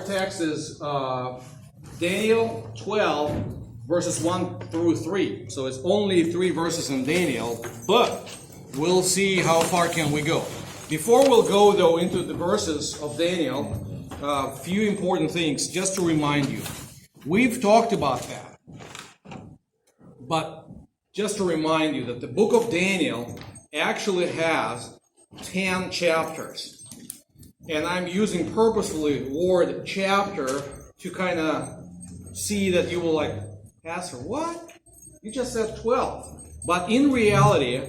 text is Daniel 12, verses 1 through 3. So it's only 3 verses in Daniel, but we'll see how far can we go. Before we'll go, though, into the verses of Daniel, a few important things just to remind you. We've talked about that, but just to remind you that the book of Daniel actually has 10 chapters. And I'm using purposefully the word chapter to kind of see that you will like, Pastor, what? You just said 12. But in reality,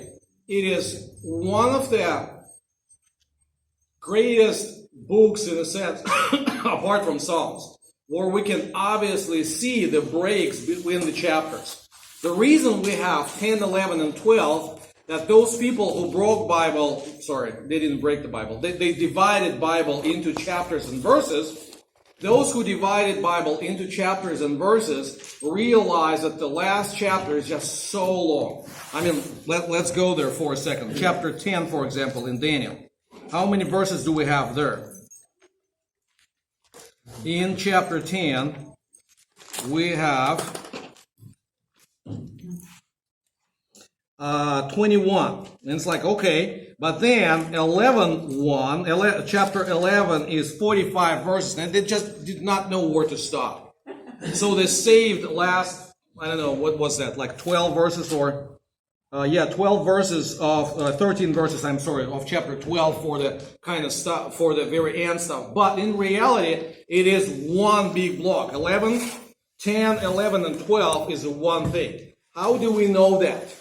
it is one of the greatest books in a sense, apart from Psalms, where we can obviously see the breaks between the chapters. The reason we have 10, 11, and 12, that those people who broke Bible, they didn't break the Bible, they divided Bible into chapters and verses. Those who divided Bible into chapters and verses realize that the last chapter is just so long. I mean, let's go there for a second. Chapter 10, for example, in Daniel. How many verses do we have there? In chapter 10, we have 21. And it's like, okay, but then chapter 11 is 45 verses, and they just did not know where to stop. So they saved last, I don't know, what was that, like 12 verses or, 12 verses of, 13 verses, of chapter 12 for the kind of stuff, for the very end stuff. But in reality, it is one big block. 11, 10, 11, and 12 is one thing. How do we know that?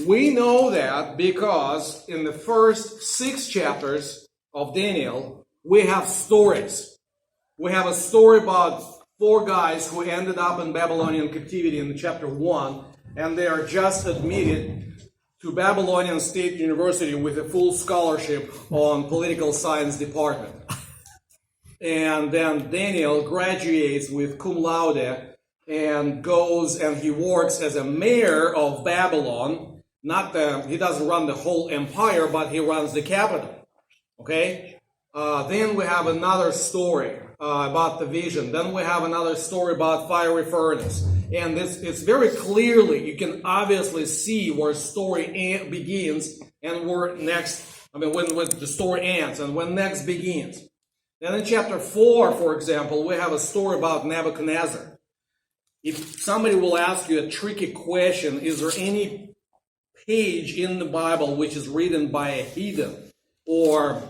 We know that because in the first 6 chapters of Daniel, we have stories. We have a story about 4 guys who ended up in Babylonian captivity in chapter 1, and they are just admitted to Babylonian State University with a full scholarship on political science department. And then Daniel graduates with cum laude and goes and he works as a mayor of Babylon. He doesn't run the whole empire, but he runs the capital. Okay? Then we have another story about the vision. Then we have another story about fiery furnace. And it's very clearly, you can obviously see where story begins and where when the story ends and when next begins. Then in chapter 4, for example, we have a story about Nebuchadnezzar. If somebody will ask you a tricky question, is there any page in the Bible which is written by a heathen? Or,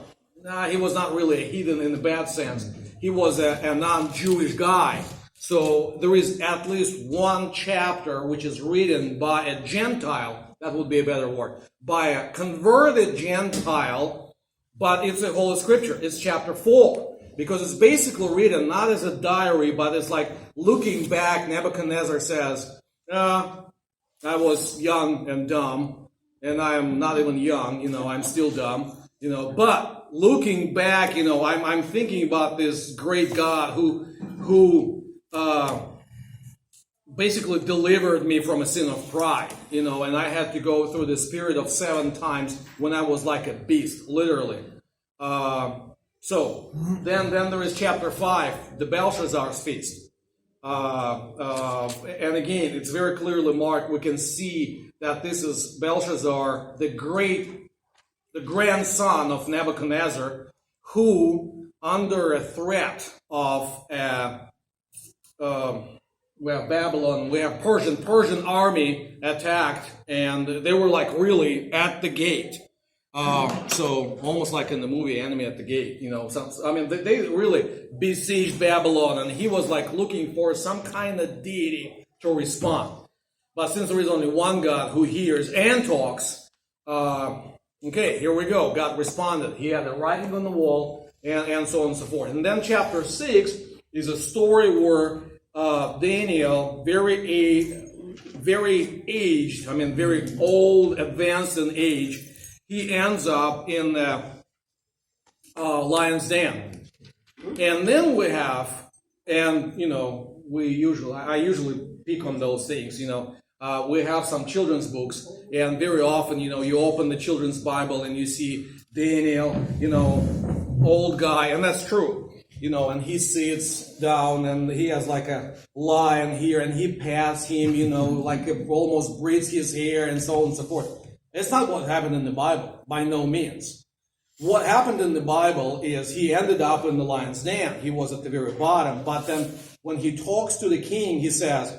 he was not really a heathen in the bad sense. He was a non-Jewish guy. So there is at least one chapter which is written by a Gentile, that would be a better word, by a converted Gentile, but it's a Holy Scripture. It's chapter 4. Because it's basically written not as a diary, but it's like looking back, Nebuchadnezzar says, I was young and dumb, and I'm not even young, I'm still dumb, but looking back, I'm thinking about this great God who basically delivered me from a sin of pride, and I had to go through this period of 7 times when I was like a beast, literally. So then there is chapter 5, the Belshazzar's feast. And again, it's very clearly marked. We can see that this is Belshazzar, the grandson of Nebuchadnezzar, who, under a threat of Babylon, we have Persian army attacked, and they were like really at the gate. So almost like in the movie Enemy at the Gate, they really besieged Babylon, and he was like looking for some kind of deity to respond. But since there is only one God who hears and talks, okay, here we go. God responded. He had the writing on the wall, and so on and so forth. And then chapter 6 is a story where Daniel, very aged, very old, advanced in age, he ends up in the lion's den. And then we have, I usually pick on those things, we have some children's books, and very often, you open the children's Bible and you see Daniel, old guy, and that's true. and he sits down and he has like a lion here and he pats him, like almost breathes his hair and so on and so forth. It's not what happened in the Bible, by no means. What happened in the Bible is he ended up in the lion's den. He was at the very bottom. But then when he talks to the king, he says,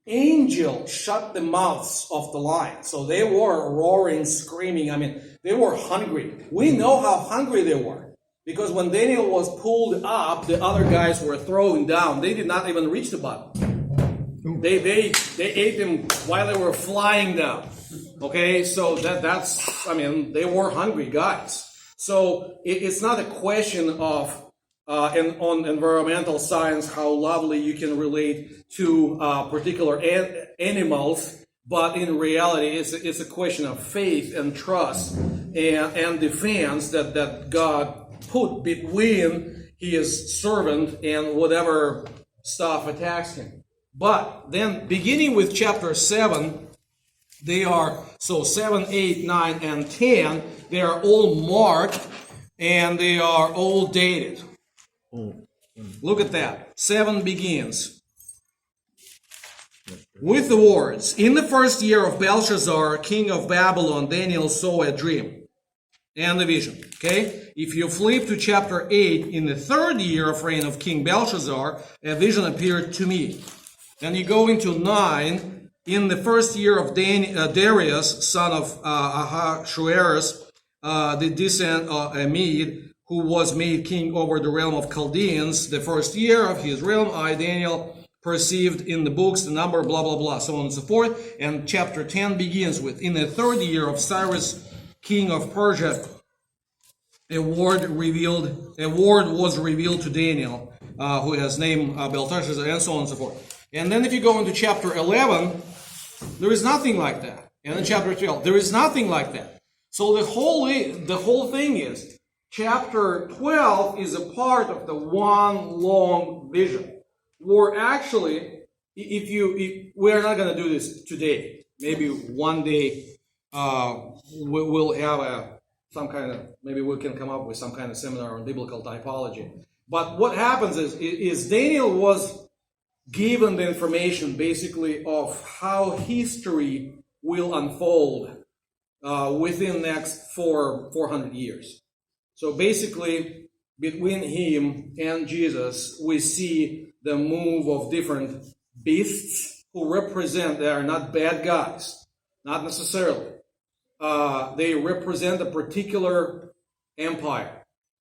angel shut the mouths of the lions. So they were roaring, screaming. I mean, they were hungry. We know how hungry they were. Because when Daniel was pulled up, the other guys were thrown down. They did not even reach the bottom. They ate them while they were flying down. Okay, so they were hungry guys. So it's not a question of on environmental science how lovely you can relate to particular animals, but in reality it's a question of faith and trust and defense that God put between his servant and whatever stuff attacks him. But then beginning with chapter 7, they are, 7, 8, 9, and 10, they are all marked and they are all dated. Look at that. 7 begins with the words, in the first year of Belshazzar, king of Babylon, Daniel saw a dream and a vision. Okay? If you flip to chapter 8, in the third year of reign of King Belshazzar, a vision appeared to me. Then you go into 9, in the first year of Darius, son of Ahasuerus, the descendant of a Mede, who was made king over the realm of Chaldeans, the first year of his realm, I, Daniel, perceived in the books the number, blah, blah, blah, so on and so forth. And chapter 10 begins with, in the third year of Cyrus, king of Persia, a word was revealed to Daniel, who has named Belteshazzar, and so on and so forth. And then if you go into chapter 11, there is nothing like that. And in chapter 12, there is nothing like that. So the whole thing is, chapter 12 is a part of the one long vision. Where actually, we're not going to do this today. Maybe one day we'll have maybe we can come up with some kind of seminar on biblical typology. But what happens is Daniel was given the information basically of how history will unfold within the next 400 years. So basically, between him and Jesus, we see the move of different beasts who represent, they are not bad guys, not necessarily. They represent a particular empire.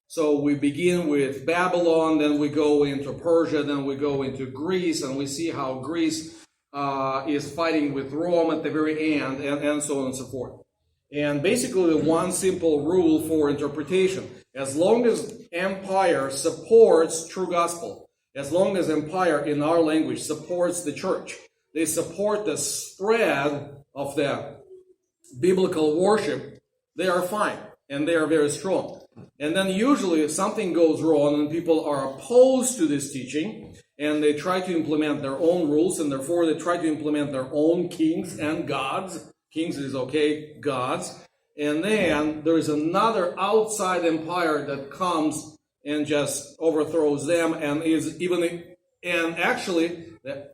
So we begin with Babylon, then we go into Persia, then we go into Greece, and we see how Greece is fighting with Rome at the very end, and so on and so forth. And basically, one simple rule for interpretation: as long as empire supports true gospel, as long as empire in our language supports the church, they support the spread of the biblical worship, they are fine and they are very strong. And then usually if something goes wrong and people are opposed to this teaching and they try to implement their own rules, and therefore they try to implement their own kings and gods. Kings is okay, gods. And then there is another outside empire that comes and just overthrows them, and actually the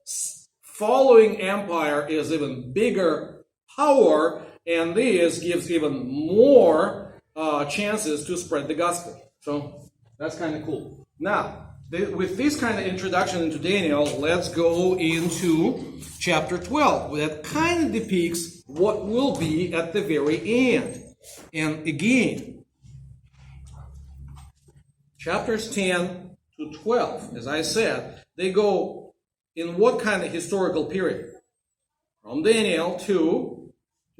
following empire is even bigger power, and this gives even more chances to spread the gospel. So that's kind of cool. Now, with this kind of introduction into Daniel, let's go into chapter 12. That kind of depicts what will be at the very end. And again, chapters 10 to 12, as I said, they go in what kind of historical period? From Daniel to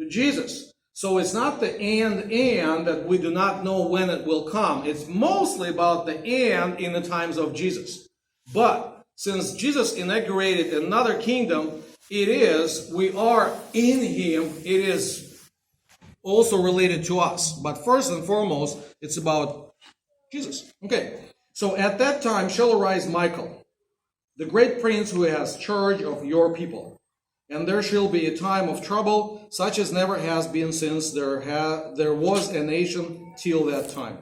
Jesus. So it's not the end that we do not know when it will come. It's mostly about the end in the times of Jesus. But since Jesus inaugurated another kingdom, we are in him, it is also related to us. But first and foremost, it's about Jesus. Okay, so at that time shall arise Michael, the great prince who has charge of your people. And there shall be a time of trouble, such as never has been since there was a nation till that time.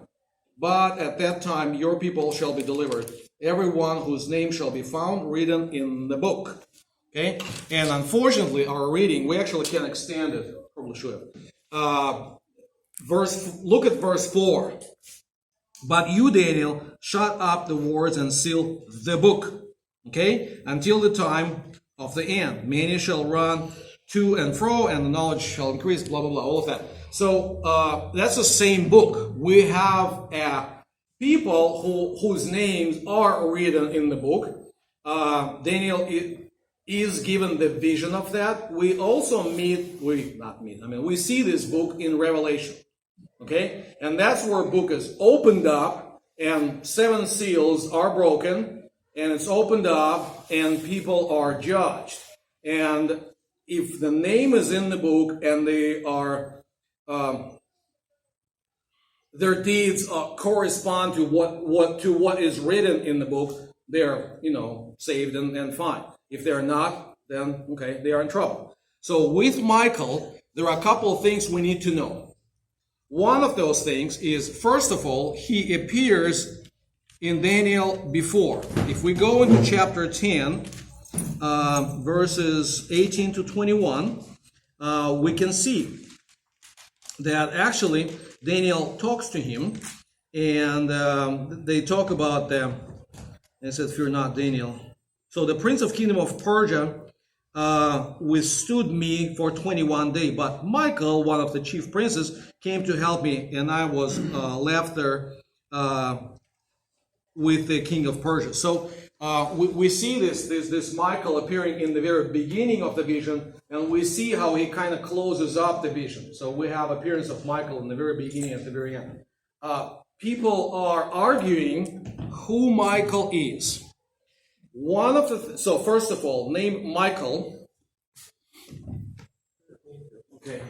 But at that time your people shall be delivered, everyone whose name shall be found written in the book. Okay? And unfortunately, our reading, we actually can extend it. Probably should. Look at verse 4. But you, Daniel, shut up the words and seal the book. Okay? Until the time of the end. Many shall run to and fro, and the knowledge shall increase, blah, blah, blah, all of that. So that's the same book. We have people whose names are written in the book. Daniel is given the vision of that. We also we see this book in Revelation. Okay? And that's where book is opened up, and 7 seals are broken, and it's opened up, and people are judged. And if the name is in the book, and they are their deeds correspond to what is written in the book, they're saved and fine. If they're not, then okay, they are in trouble. So with Michael, there are a couple of things we need to know. One of those things is, first of all, he appears in Daniel before. If we go into chapter 10, verses 18 to 21, we can see that actually Daniel talks to him, and they talk about them. It says, "Fear not, Daniel. So the prince of kingdom of Persia withstood me for 21 days. But Michael, one of the chief princes, came to help me, and I was left there with the king of Persia." So we see this Michael appearing in the very beginning of the vision, and we see how he kind of closes up the vision. So we have appearance of Michael in the very beginning at the very end. People are arguing who Michael is. So first of all, name Michael. Okay.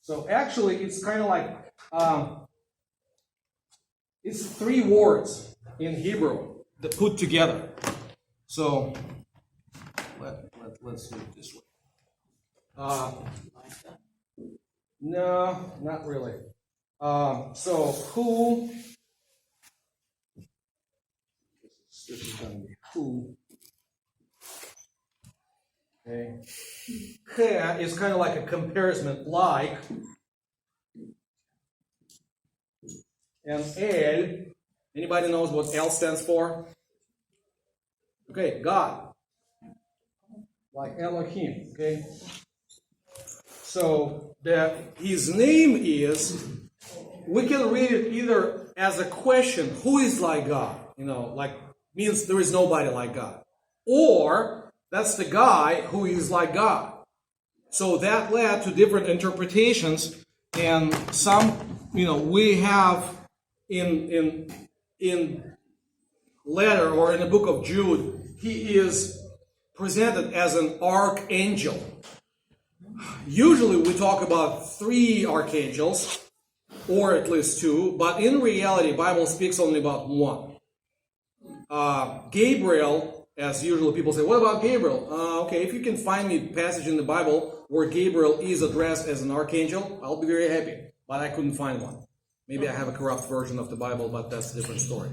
So actually, it's kind of like it's 3 words in Hebrew that put together. So let's do it this way. No, not really. So who? This is going to be who. Okay. He is kind of like a comparison, like. And El, anybody knows what El stands for? Okay, God. Like Elohim, okay? So his name is, we can read it either as a question, who is like God? Like means there is nobody like God. Or that's the guy who is like God. So that led to different interpretations, and some, we have in letter or in the book of Jude, he is presented as an archangel. Usually we talk about 3 archangels, or at least 2, but in reality, Bible speaks only about 1. Gabriel, as usually people say, what about Gabriel? Okay, if you can find me a passage in the Bible where Gabriel is addressed as an archangel, I'll be very happy, but I couldn't find one. Maybe I have a corrupt version of the Bible, but that's a different story.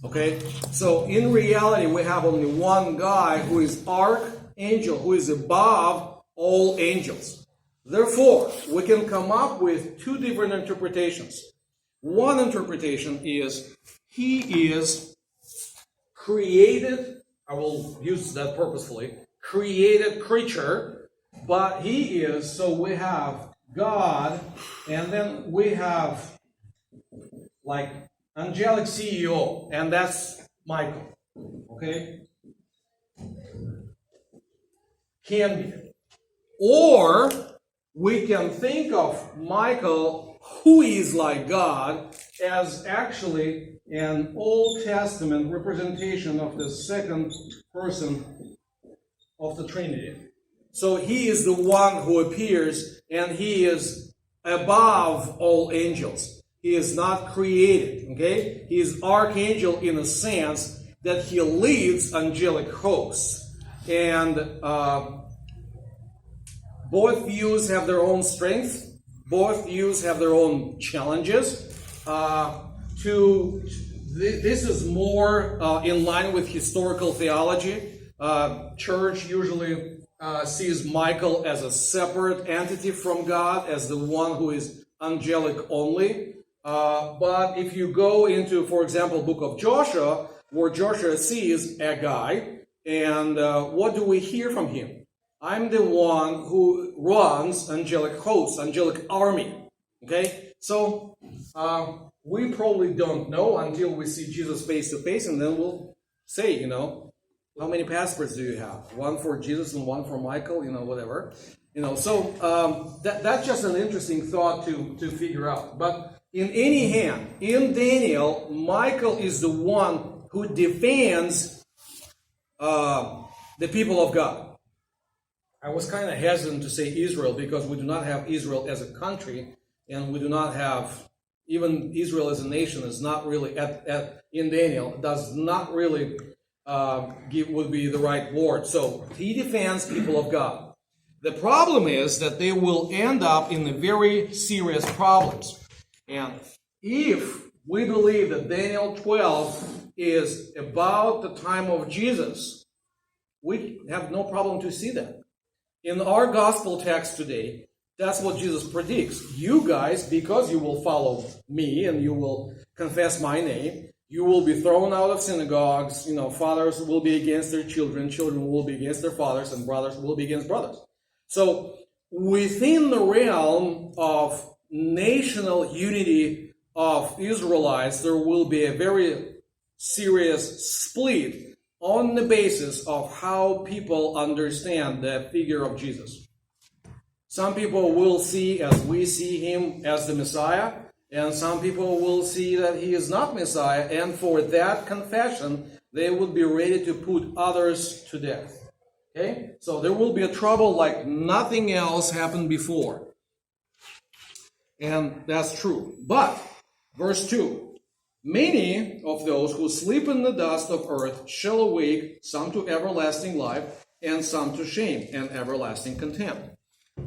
Okay? So in reality, we have only one guy who is archangel, who is above all angels. Therefore, we can come up with 2 different interpretations. One interpretation is he is created, I will use that purposefully, created creature, but he is, so we have God, and then we have like angelic CEO, and that's Michael. Okay? Can be. Or we can think of Michael, who is like God, as actually an Old Testament representation of the second person of the Trinity. So he is the one who appears, and he is above all angels. He is not created, okay? He is archangel in a sense that he leads angelic hosts. And both views have their own strength. Both views have their own challenges. This is more in line with historical theology. Church usually sees Michael as a separate entity from God, as the one who is angelic only. But if you go into, for example, book of Joshua, where Joshua sees a guy, and what do we hear from him? I'm the one who runs angelic hosts, angelic army. Okay? So, we probably don't know until we see Jesus face to face, and then we'll say, how many passports do you have? One for Jesus and one for Michael, whatever. So that's just an interesting thought to figure out. But in any hand, in Daniel, Michael is the one who defends the people of God. I was kind of hesitant to say Israel because we do not have Israel as a country, and we do not have, even Israel as a nation is not really, in Daniel, does not really would be the right word. So he defends people of God. The problem is that they will end up in the very serious problems. And if we believe that Daniel 12 is about the time of Jesus, we have no problem to see that. In our gospel text today, that's what Jesus predicts. You guys, because you will follow me and you will confess my name, you will be thrown out of synagogues. Fathers will be against their children, children will be against their fathers, and brothers will be against brothers. So within the realm of national unity of Israelites, there will be a very serious split on the basis of how people understand the figure of Jesus. Some people will see, as we see him, as the Messiah, and some people will see that he is not Messiah, and for that confession, they would be ready to put others to death. Okay? So there will be a trouble like nothing else happened before. And that's true. But, verse 2, many of those who sleep in the dust of earth shall awake, some to everlasting life, and some to shame and everlasting contempt.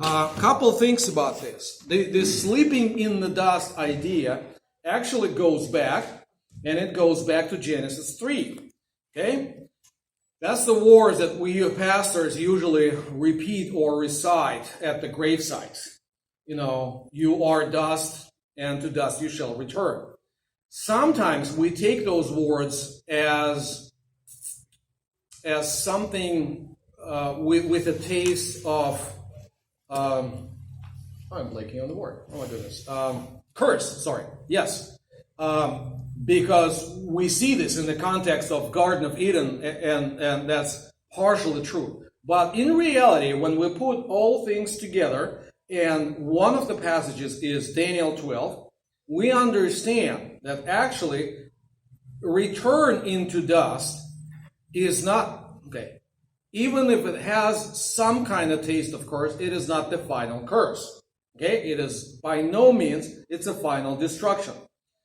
A couple things about this. This sleeping in the dust idea actually goes back, and it goes back to Genesis 3. Okay? That's the words that we pastors usually repeat or recite at the gravesites. You are dust, and to dust you shall return. Sometimes we take those words as something with a taste of I'm blanking on the word. Oh my goodness. Curse, sorry. Yes. Because we see this in the context of Garden of Eden, and that's partially true. But in reality, when we put all things together, and one of the passages is Daniel 12, we understand that actually return into dust is not, okay, even if it has some kind of taste of curse, it is not the final curse. Okay? It is by no means, it's a final destruction.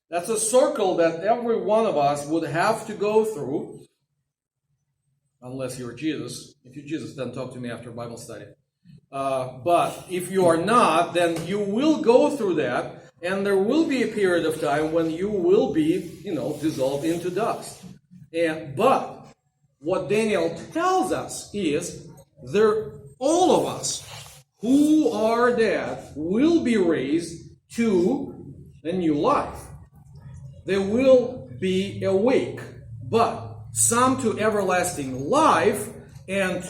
That's a circle that every one of us would have to go through, unless you're Jesus. If you're Jesus, then talk to me after Bible study. But if you are not, then you will go through that, and there will be a period of time when you will be, dissolved into dust. But what Daniel tells us is all of us who are dead will be raised to a new life. They will be awake, but some to everlasting life, and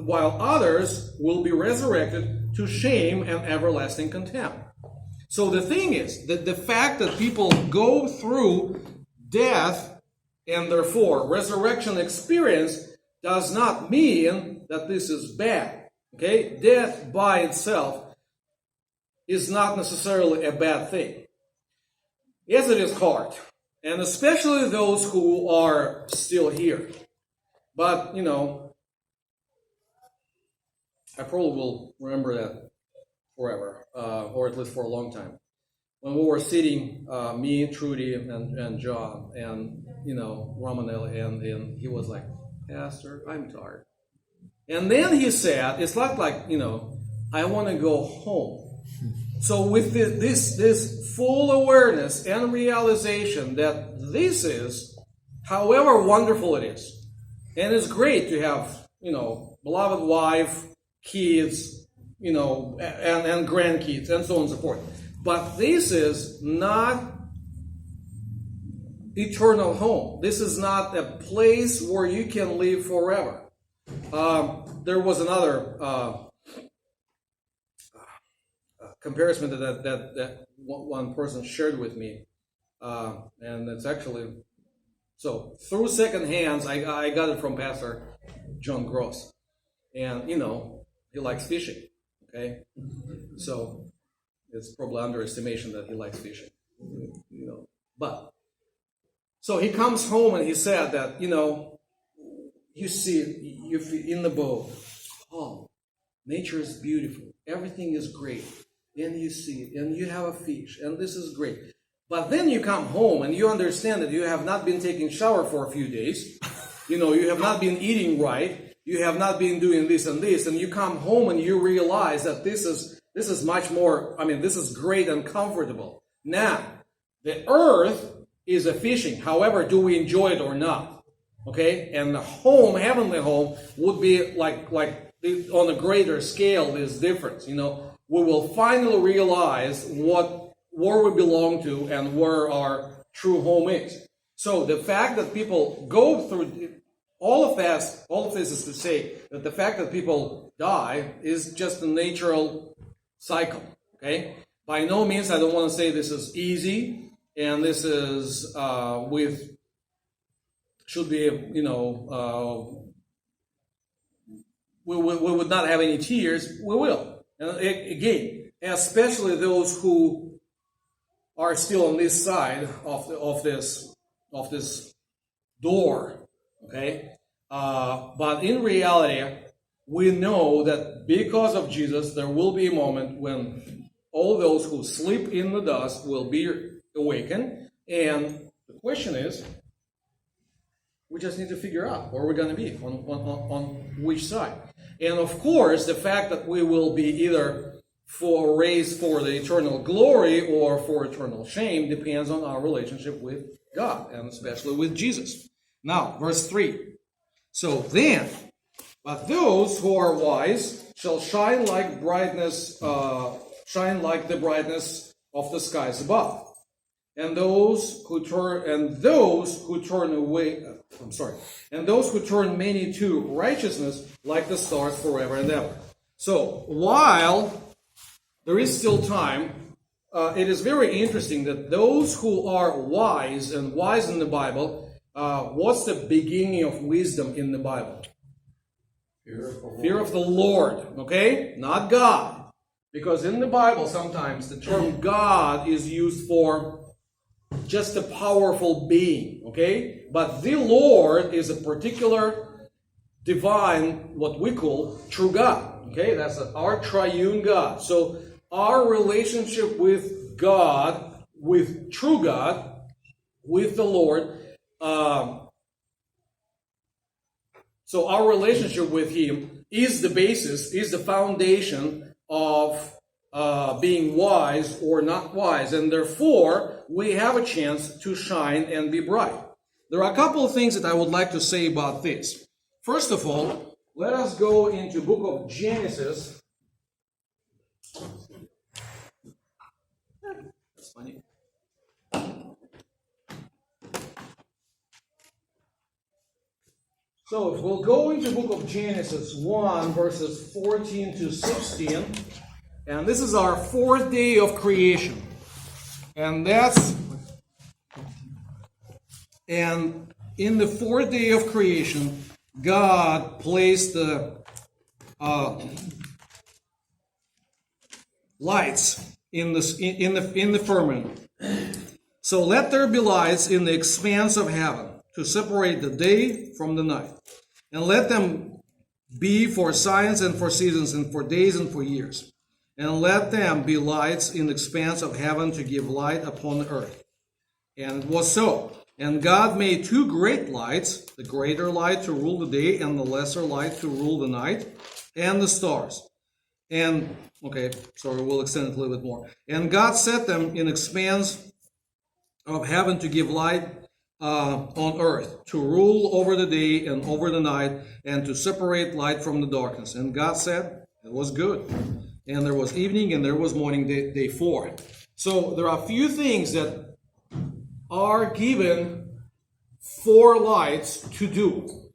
while others will be resurrected to shame and everlasting contempt. So the thing is that the fact that people go through death and therefore resurrection experience does not mean that this is bad. Okay? Death by itself is not necessarily a bad thing. Yes, it is hard. And especially those who are still here. But, I probably will remember that forever, or at least for a long time. When we were sitting, me, Trudy, and John, and, Romanel, and he was like, Pastor, I'm tired. And then he said, it's not like, I want to go home. So with this full awareness and realization that this is, however wonderful it is, and it's great to have, beloved wife, kids, and grandkids, and so on and so forth. But this is not eternal home. This is not a place where you can live forever. There was another comparison that one person shared with me, and it's actually so through second hands. I got it from Pastor John Gross, and he likes fishing. Okay, so it's probably underestimation that he likes fishing. But so he comes home and he said that you see in the boat, oh, nature is beautiful, everything is great. And you see it, and you have a fish, and this is great. But then you come home and you understand that you have not been taking shower for a few days. You have not been eating right. You have not been doing this and this. And you come home and you realize that this is much more, this is great and comfortable. Now, the earth is a fishing. However, do we enjoy it or not? Okay? And the home, heavenly home, would be like on a greater scale, this difference, We will finally realize where we belong to and where our true home is. So the fact that people go through all of this is to say that the fact that people die is just a natural cycle. Okay, by no means I don't want to say this is easy and this is should be we would not have any tears. We will. And again, especially those who are still on this side of this door, okay? But in reality, we know that because of Jesus, there will be a moment when all those who sleep in the dust will be awakened. And the question is, we just need to figure out where we're going to be, on which side. And of course, the fact that we will be either raised for the eternal glory or for eternal shame depends on our relationship with God, and especially with Jesus. Now, verse 3. So then, but those who are wise shall shine like the brightness of the skies above. And those who turn many to righteousness like the stars forever and ever. So while there is still time, it is very interesting that those who are wise in the Bible, what's the beginning of wisdom in the Bible? Fear of the Lord, okay? Not God. Because in the Bible sometimes the term God is used for just a powerful being, okay? But the Lord is a particular divine, what we call true God, okay? That's our triune God. So our relationship with God, with true God, with the Lord, so our relationship with Him is the basis, is the foundation of being wise or not wise, and therefore we have a chance to shine and be bright. There are a couple of things that I would like to say about this. First of all, let us go into the book of Genesis. That's funny. So we'll go into the book of Genesis 1, verses 14 to 16. And this is our fourth day of creation. And in the fourth day of creation, God placed the lights in the firmament. So let there be lights in the expanse of heaven to separate the day from the night. And let them be for signs and for seasons and for days and for years. And let them be lights in the expanse of heaven to give light upon the earth. And it was so. And God made two great lights, the greater light to rule the day and the lesser light to rule the night, and the stars. And, okay, sorry, we'll extend it a little bit more. And God set them in expanse of heaven to give light on earth, to rule over the day and over the night, and to separate light from the darkness. And God said, it was good. And there was evening and there was morning, day 4. So there are a few things that are given for lights to do.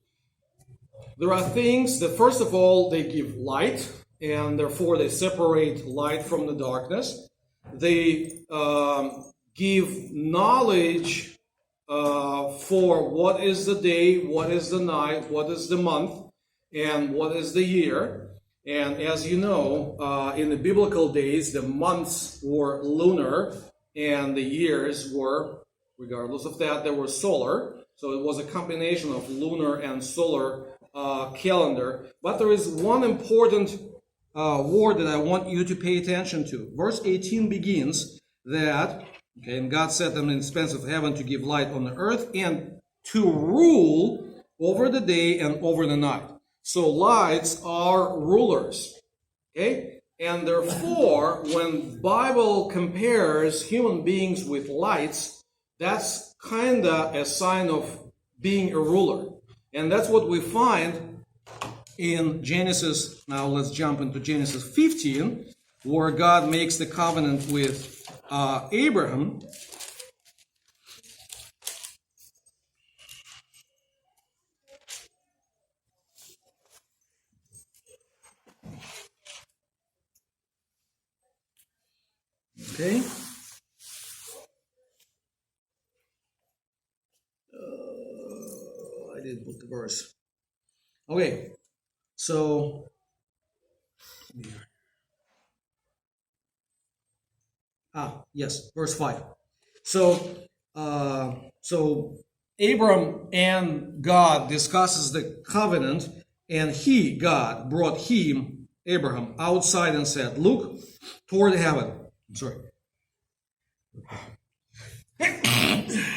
There are things that, first of all, they give light, and therefore they separate light from the darkness. They give knowledge for what is the day, what is the night, what is the month, and what is the year. And as you know, in the biblical days, the months were lunar, and the years were, regardless of that, they were solar. So it was a combination of lunar and solar calendar. But there is one important word that I want you to pay attention to. Verse 18 begins that, okay, and God set them in the expanse of heaven to give light on the earth and to rule over the day and over the night. So lights are rulers, okay? And therefore, when Bible compares human beings with lights, that's kind of a sign of being a ruler. And that's what we find in Genesis. Now let's jump into Genesis 15, where God makes the covenant with Abraham. Okay. I didn't put the verse. Okay. So, yes, verse 5. So Abram and God discusses the covenant, and God, brought him, Abraham, outside and said, look toward heaven. I'm sorry.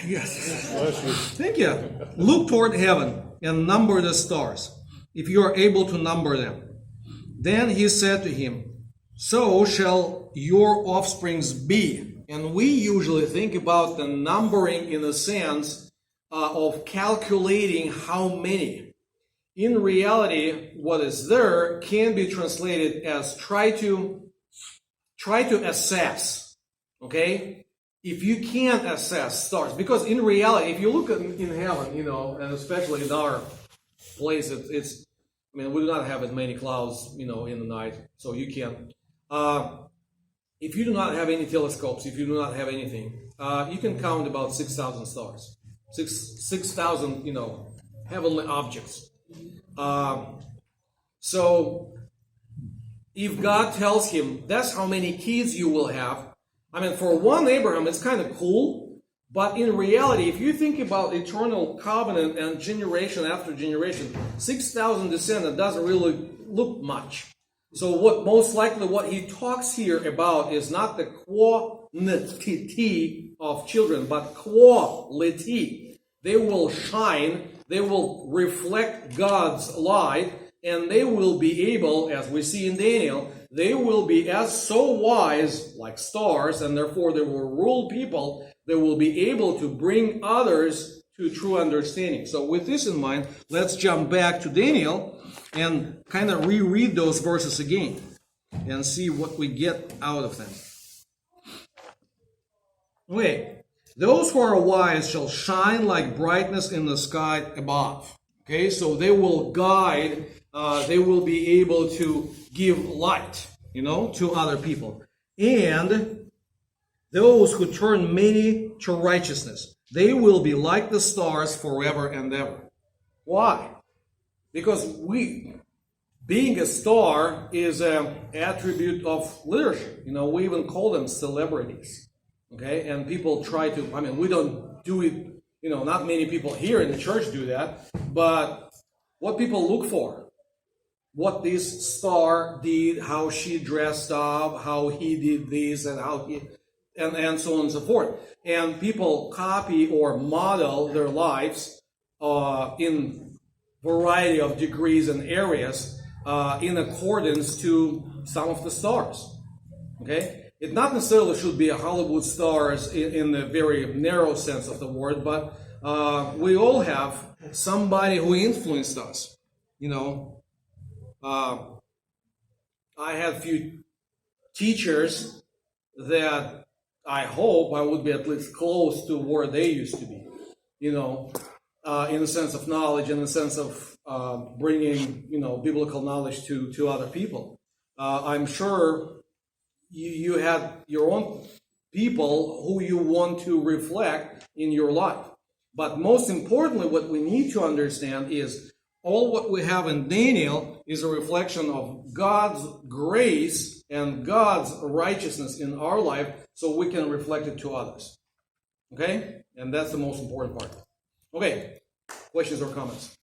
Yes. Thank you. Look toward heaven and number the stars, if you are able to number them. Then he said to him, so shall your offsprings be. And we usually think about the numbering in the sense of calculating how many. In reality, what is there can be translated as try to assess. Okay? If you can't assess stars, because in reality, if you look in heaven, and especially in our place, we do not have as many clouds, in the night, so you can't. If you do not have any telescopes, if you do not have anything, you can count about 6,000 stars, 6,000, heavenly objects. So if God tells him that's how many kids you will have, for one Abraham, it's kind of cool, but in reality, if you think about eternal covenant and generation after generation, 6,000 descendants doesn't really look much. So what he talks here about is not the quantity of children, but quality. They will shine, they will reflect God's light, and they will be able, as we see in Daniel, they will be as so wise like stars, and therefore they will rule people. They will be able to bring others to true understanding. So with this in mind, let's jump back to Daniel and kind of reread those verses again and see what we get out of them. Okay. Those who are wise shall shine like brightness in the sky above. Okay, so they will guide, they will be able to give light, to other people. And those who turn many to righteousness, they will be like the stars forever and ever. Why? Because being a star is an attribute of leadership. We even call them celebrities. Okay, and people try to, we don't do it, not many people here in the church do that, but what people look for, what this star did, how she dressed up, how he did this, and how he, and so on and so forth. And people copy or model their lives in variety of degrees and areas in accordance to some of the stars. Okay? It not necessarily should be a Hollywood stars in the very narrow sense of the word, but we all have somebody who influenced us. You know, I had a few teachers that I hope I would be at least close to where they used to be, you know, in the sense of knowledge, in the sense of bringing, you know, biblical knowledge to other people. I'm sure you had your own people who you want to reflect in your life. But most importantly, what we need to understand is all what we have in Daniel is a reflection of God's grace and God's righteousness in our life, so we can reflect it to others. Okay? And that's the most important part. Okay. Questions or comments?